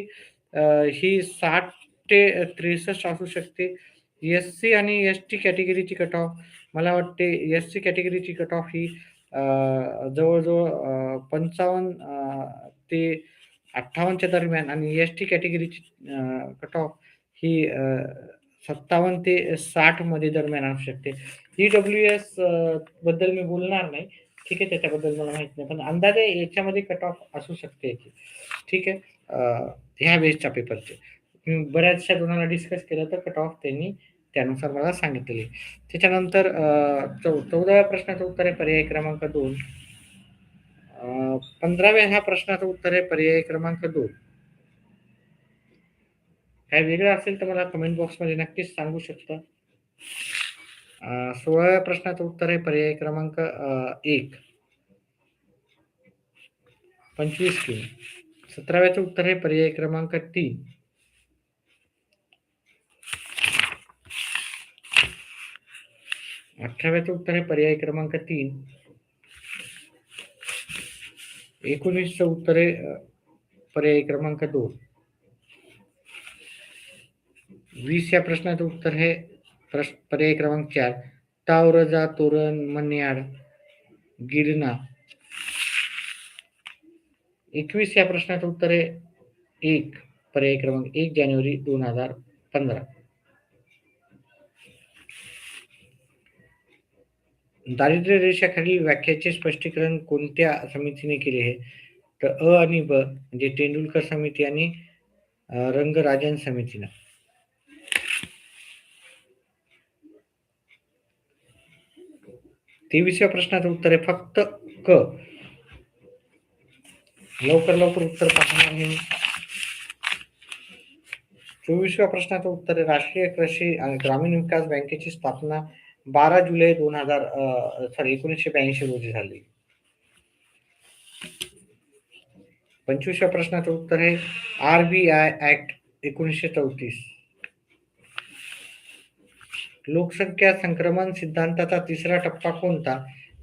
ही 60 ते 63 असू शकते. एस-सी आणि एस-टी कॅटेगरीची कट ऑफ मला वाटते एस-सी कॅटेगरीची कट ऑफ ही जवळ-जवळ 55 ते 58च्या दरम्यान आणि एस-टी कॅटेगरीची कट ऑफ ही 57 ते 60 मध्ये दरम्यान असू शकते. ईडब्ल्यूएस बद्दल मी बोलणार नाही. ठीक आहे, त्याच्याबद्दल मला माहित नाही. पण अंदाजे याच्यामध्ये कट ऑफ असू शकते याची. ठीक आहे. ह्या बेसच्या पेपरचे. मी बऱ्याचशा जणांना डिस्कस केलं तर कट ऑफ त्यांनी त्यानुसार मला सांगितलेली. त्याच्यानंतर 14व्या प्रश्नाचं उत्तर आहे पर्याय क्रमांक 2. 15व्या ह्या प्रश्नाचं उत्तर आहे पर्याय क्रमांक 2. काय वेगळं असेल तर मला कमेंट बॉक्समध्ये नक्कीच सांगू शकता. 16व्या प्रश्नाचं उत्तर आहे पर्याय क्रमांक 1. 25 किमी. 17व्याचं उत्तर आहे पर्याय क्रमांक 3. 18व्याचं उत्तर आहे पर्याय क्रमांक 3. 19चं उत्तर आहे पर्याय क्रमांक 2. 20 या प्रश्नाचं उत्तर आहे पर्याय क्रमांक 4. तावरजा, तोरण, मन्याड, गिरणा. 21 या प्रश्नाचं उत्तर आहे 1. पर्याय क्रमांक 1 जानेवारी 2015. दारिद्र्य रेषेखालील व्याख्याचे स्पष्टीकरण कोणत्या समितीने केले आहे? तर अ आणि ब म्हणजे तेंडुलकर समिती आणि रंगराजन समितीनं. 23व्या प्रश्नाचं उत्तर आहे फक्त क. लवकर उत्तर पाहणार आहे. 24व्या प्रश्नाचं उत्तर आहे राष्ट्रीय कृषी आणि ग्रामीण विकास बँकेची स्थापना 12 जुलै 1982 रोजी झाली. 25व्या प्रश्नाचं उत्तर आहे RBI ऍक्ट 1934. लोकसंख्या संक्रमण सिद्धांताचा तिसरा टप्पा कोणता?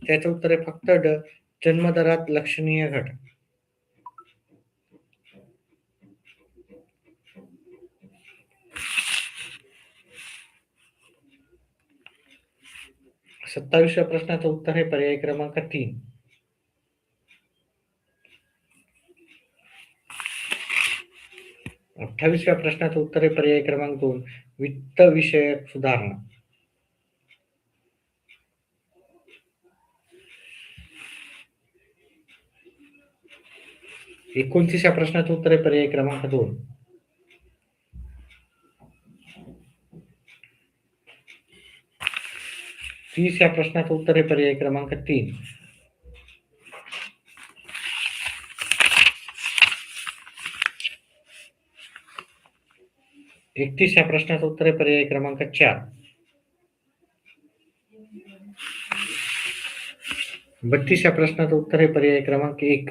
त्याचं उत्तर आहे फक्त ड. जन्मदरात लक्षणीय घट. 27व्या प्रश्नाचं उत्तर आहे पर्याय क्रमांक 3. 28व्या प्रश्नाचं उत्तर आहे पर्याय क्रमांक 2. वित्त विषयक सुधारणा. 29व्या प्रश्नाचं उत्तर आहे पर्याय क्रमांक 2. 30 या प्रश्नाचं उत्तर आहे पर्याय क्रमांक 3. 31 या प्रश्नाचं उत्तर आहे पर्याय क्रमांक 4. 32 या प्रश्नाचं उत्तर आहे पर्याय क्रमांक 1.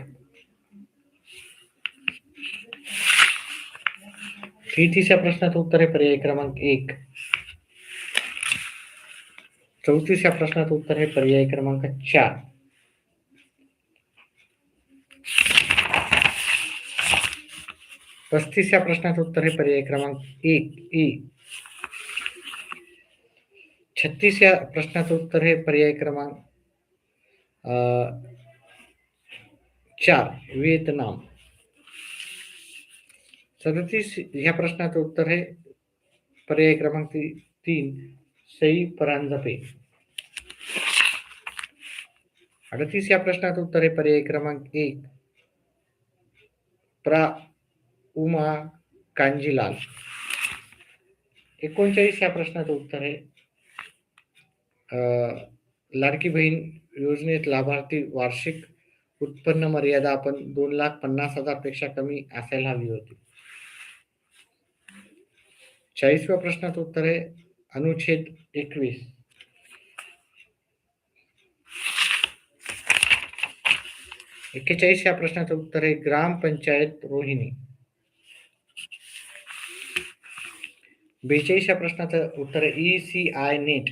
33 या प्रश्नाचं उत्तर आहे पर्याय क्रमांक 1. 34 या प्रश्नाचं उत्तर आहे पर्याय क्रमांक 4. 35 या प्रश्नाचं उत्तर आहे पर्याय क्रमांक 1 ए. 36 या प्रश्नाचं उत्तर आहे पर्याय क्रमांक 4 व्हिएतनाम. 37 ह्या प्रश्नाचं उत्तर आहे पर्याय क्रमांक 3 सई परांजपे. 38 या प्रश्नाचं उत्तर आहे पर्याय क्रमांक 1 प्रा उमा कांजीलाल. 39 या प्रश्नाचं उत्तर आहे लाडकी बहीण योजनेत लाभार्थी वार्षिक उत्पन्न मर्यादा आपण 2,50,000 पेक्षा कमी असायला हवी होती. 40व्या प्रश्नाचं उत्तर आहे अनुच्छेद 21. 41 या प्रश्नाचं उत्तर आहे ग्रामपंचायत रोहिणी. 42 या प्रश्नाचं उत्तर आहे ECI नेट.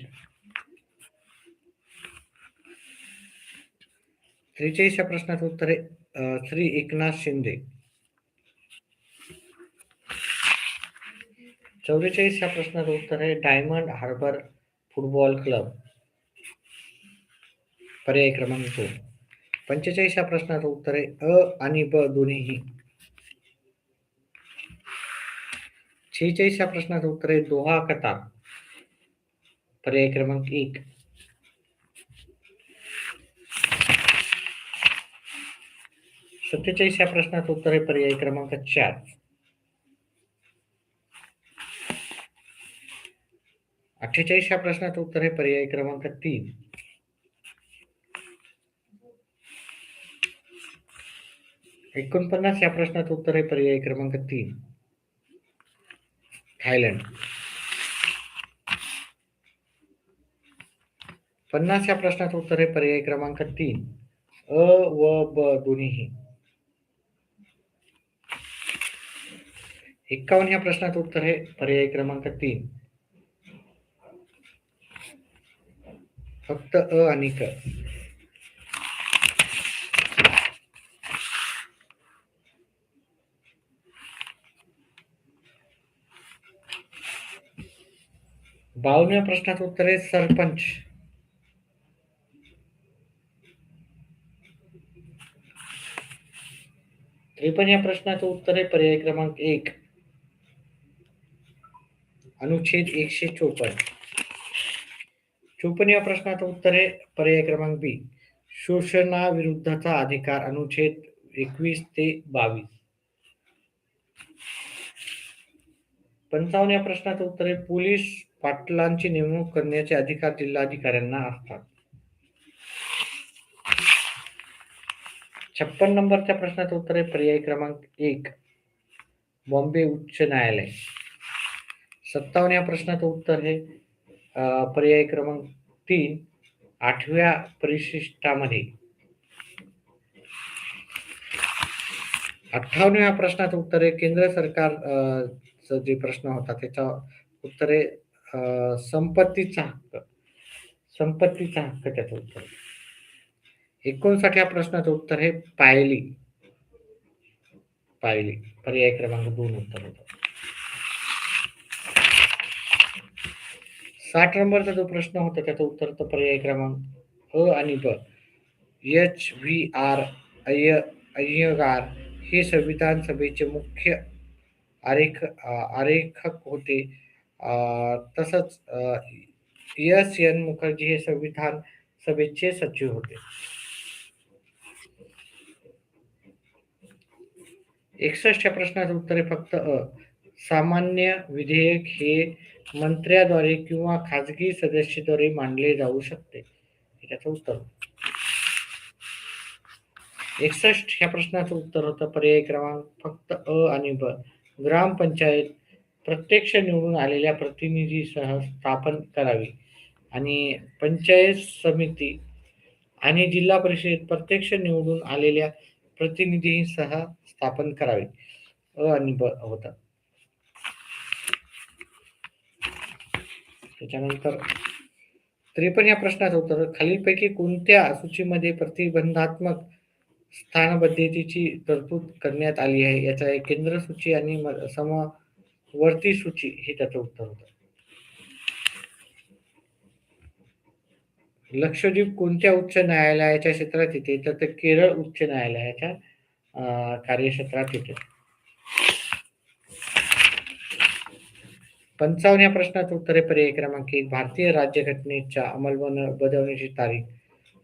43 या प्रश्नाचं उत्तर आहे श्री एकनाथ शिंदे. 44 या प्रश्नाचं उत्तर आहे डायमंड हार्बर फुटबॉल क्लब. पर्याय क्रमांक 2. 45 या प्रश्नाचं उत्तर आहे आणि ब दोन्हीही. 46 या प्रश्नाचं उत्तर आहे दोहा कथा. पर्याय क्रमांक 1. 47 या प्रश्नाचं उत्तर आहे पर्याय क्रमांक 4. 48 या प्रश्नाचं उत्तर आहे पर्याय क्रमांक 3. 49 या प्रश्नाचं उत्तर आहे पर्याय क्रमांक 3. थायलंड. 50 या प्रश्नाचं उत्तर आहे पर्याय क्रमांक 3. व ब दोन्हीही. 51 या प्रश्नाचं उत्तर आहे पर्याय क्रमांक 3. फक्त आणि क. 52 या प्रश्नाचं उत्तर आहे सरपंच. 53 या प्रश्नाचं उत्तर आहे पर्याय क्रमांक 1. अनुच्छेद 154. 54 या प्रश्नाचं उत्तर आहे पर्याय क्रमांक बी. शोषणाविरुद्धचा अधिकार अनुच्छेद 21 ते 22. 55 या प्रश्नाचं उत्तर आहे पोलीस पाटलांची नेमणूक करण्याचे अधिकार जिल्हाधिकाऱ्यांना असतात. 56 नंबरच्या प्रश्नाचं उत्तर आहे पर्याय क्रमांक 1. बॉम्बे उच्च न्यायालय. 57 या प्रश्नाचं उत्तर आहे पर्याय क्रमांक 3. 8व्या परिशिष्टामध्ये. 58 या प्रश्नाचं उत्तर आहे केंद्र सरकार जे प्रश्न होता त्याचा उत्तर आहे संपत्तीचा हक्क. संपत्तीचा हक्क त्याचं उत्तर. 59 या प्रश्नाचं उत्तर आहे पायली. पायली. पर्याय क्रमांक 2 उत्तर होतं. 60 नंबरचा जो प्रश्न होता त्याचं उत्तर तर पर्याय क्रमांक अ आणि ब. HVR अय्यंगार हे संविधान सभेचे मुख्य आरेखक होते. तसंच SN मुखर्जी हे संविधान सभेचे सचिव होते. 61 या प्रश्नाचं उत्तर आहे फक्त अ. सामान्य विधेयक हे मंत्र्याद्वारे किंवा खाजगी सदस्याद्वारे मांडले जाऊ शकते. त्याचं उत्तर. 61 ह्या प्रश्नाचं उत्तर होतं पर्याय क्रमांक फक्त अ आणि ब. ग्रामपंचायत प्रत्यक्ष निवडून आलेल्या प्रतिनिधीसह स्थापन करावी आणि पंचायत समिती आणि जिल्हा परिषद प्रत्यक्ष निवडून आलेल्या प्रतिनिधीसह स्थापन करावी. अ आणि ब होता. त्याच्यानंतर 53 या प्रश्नाचं उत्तर खालीलपैकी कोणत्या सूचीमध्ये प्रतिबंधात्मक स्थानबद्धतेची तरतूद करण्यात आली आहे. याचा आहे केंद्र सूची आणि समवर्ती सूची हे त्याचं उत्तर होतं. लक्षद्वीप कोणत्या उच्च न्यायालयाच्या क्षेत्रात येते तर ते केरळ उच्च न्यायालयाच्या कार्यक्षेत्रात येते. 55 या प्रश्नाचं उत्तर आहे पर्याय क्रमांक 1. भारतीय राज्यघटनेच्या अंमलबजावणीची तारीख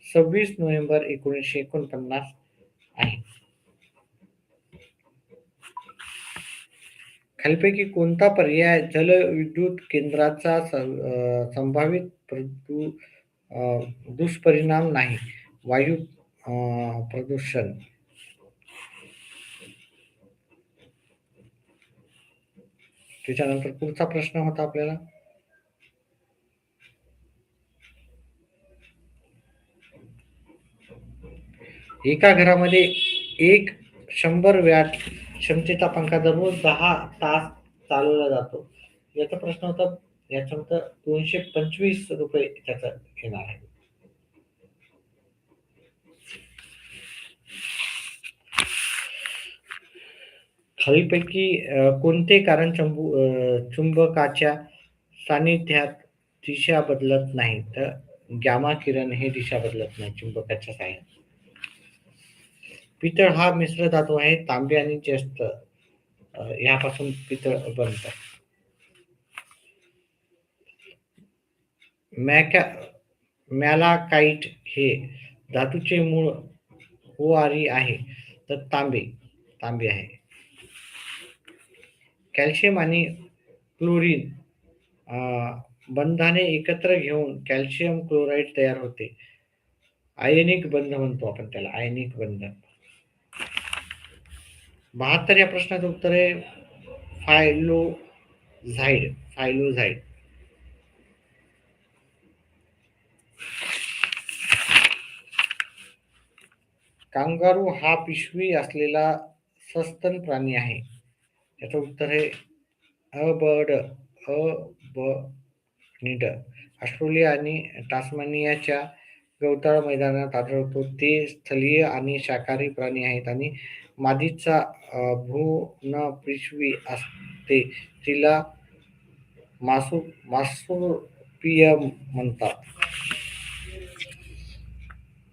26 नोव्हेंबर 1949 आहे. खालीलपैकी कोणता पर्याय जलविद्युत केंद्राचा संभावित दुष्परिणाम नाही. वायू प्रदूषण. त्याच्यानंतर पुढचा प्रश्न होता आपल्याला एका घरामध्ये एक 100 वॅट क्षमतेचा पंखा दररोज 10 तास चालवला जातो. याचा प्रश्न होता, याचं उत्तर ₹225 त्याचं येणार आहे. खालीलपैकी कोणते कारण चुंबकाच्या सानिध्यात दिशा बदलत नाही? तर गॅमा किरण हे दिशा बदलत नाही चुंबकाच्या साहाय्याने. पितळ हा मिश्र धातू आहे. तांबे आणि जस्त यापासून पितळ बनतं. मॅकॅ मॅलाकाइट हे धातूचे मूळ ओआरी आहे. तर तांबे आहे. कॅल्शियम आणि क्लोरीन बंधाने एकत्र घेऊन कॅल्शियम क्लोराईड तयार होते. आयनिक बंध म्हणतो आपण त्याला, आयनिक बंध. 72 या प्रश्नाचं उत्तर आहे फायलोझाईड. कांगारू हा पिशवी असलेला सस्तन प्राणी आहे. याचं उत्तर आहे अबनिड. ऑस्ट्रेलिया आणि टास्मानियाच्या गवताळ मैदानात आढळतो. ते स्थलीय आणि शाकाहारी प्राणी आहेत आणि मादीचा भ्रूणपिशवी असते. तिला मार्सुपियम म्हणतात.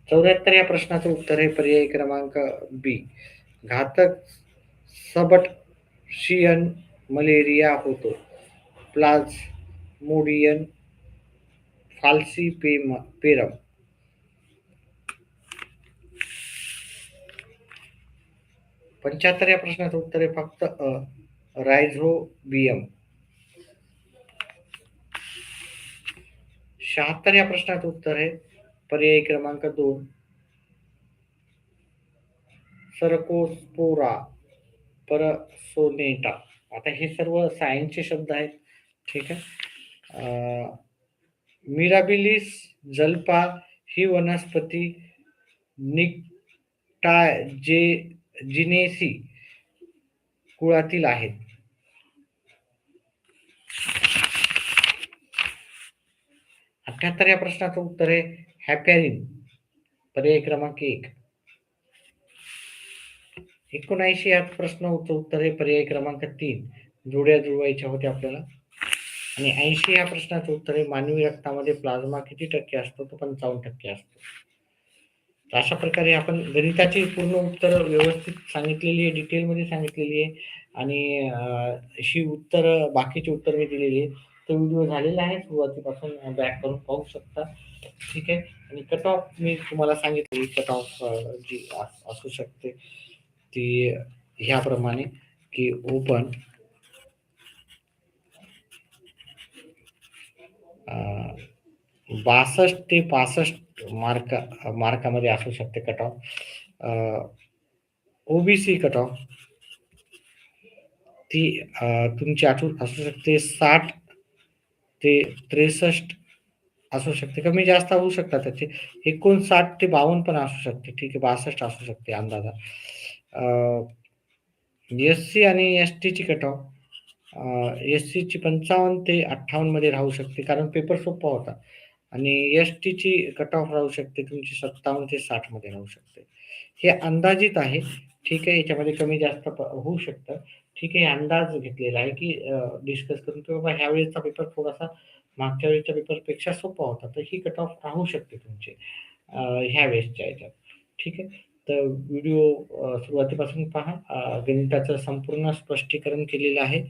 74 या प्रश्नाचं उत्तर आहे पर्याय क्रमांक बी. घातक सबटशियन मलेरिया होतो. Plasmodium falciparum. 75 या प्रश्नाचं उत्तर आहे फक्त रायझोबियम. 76 या प्रश्नाचं उत्तर आहे पर्याय क्रमांक 2 सरकोस्पोरा परसोनेटा. आता हे सर्व सायन्सचे शब्द आहेत. ठीक आहे. मिराबिलिस जल्पा ही वनस्पती जिनेसी कुळातील आहेत. 78 या प्रश्नाचं उत्तर आहे हॅपॅरिन. पर्याय क्रमांक 1. 79 या प्रश्नाचं उत्तर आहे पर्याय क्रमांक 3. जोड्या जुळवायच्या होत्या आपल्याला. आणि 80 या प्रश्नाचं उत्तर आहे मानवी रक्तामध्ये प्लाझ्मा किती टक्के असतो? तो 55% असतो. अशा प्रकारे आपण गणिताची पूर्ण उत्तर व्यवस्थित सांगितलेली आहे, डिटेलमध्ये सांगितलेली आहे. आणि ही उत्तर बाकीची उत्तर मी दिलेली आहे. तो व्हिडिओ झालेला आहे, सुरुवातीपासून बॅक करून पाहू शकता. ठीक आहे. आणि कट ऑफ मी तुम्हाला सांगितली, कट ऑफ जी असू शकते ती ह्याप्रमाणे की ओपन 62 ते 65 मार्कामध्ये असू शकते cut off. OBC cut off ती तुमची असू शकते 60 ते 63 असू शकते. कमी जास्त होऊ शकतात त्याचे. 59 ते 52 पण असू शकते. ठीक आहे. 62 असू शकते अंदाजा. एससी आणि एसटीची कट ऑफ एससीची 55 ते 58 मध्ये राहू शकते, कारण पेपर सोपा होता. आणि एसटीची कट ऑफ राहू शकते तुमची 57 ते 60 मध्ये राहू शकते. हे अंदाजित आहे. ठीक आहे. याच्यामध्ये कमी जास्त होऊ शकतं. ठीक आहे. अंदाज घेतलेला आहे की डिस्कस करून की बाबा ह्या वेळेचा पेपर थोडासा मागच्या वेळेच्या पेपरपेक्षा सोपा होता, तर ही कट ऑफ राहू शकते तुमची ह्या वेळेसच्या ह्याच्यात. ठीक आहे. तर व्हिडिओ सुरुवातीपासून पहा. गणिताचं संपूर्ण स्पष्टीकरण केलेलं आहे.